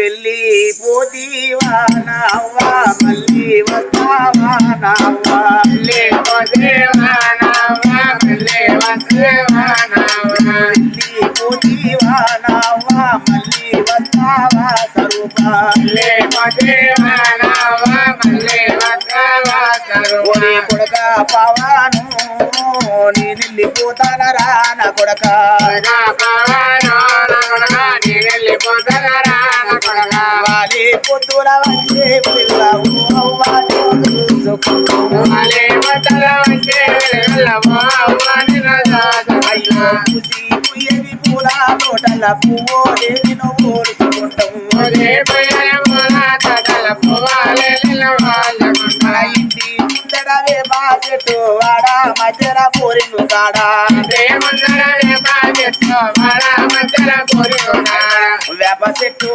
వెళ్ళి పోతీవా నావ్వా మళ్ళీ వస్తావా నావ్వా మళ్ళీ పోతేవా నావ్వా మళ్ళీ వస్తావా నావ్వా వెళ్ళి పోతీవా నావ్వా మళ్ళీ వస్తావా స్వరూపా మళ్ళీ పోతేవా నావ్వా మళ్ళీ వస్తావా స్వరూపా ఒరే కొడక పవాను నీ వెళ్ళిపోతానరా నా కొడక వాలే పొద్దుల వచ్చే పిల్లవు అవ్వా అయ్యో పూసి పుయ్యని పూల తోటల పువ్వులే నువ్వు మన ఇంటి ముందడవే బాజెట్టు వాడా మధ్యల పోరింగు కాడా వేప చెట్టు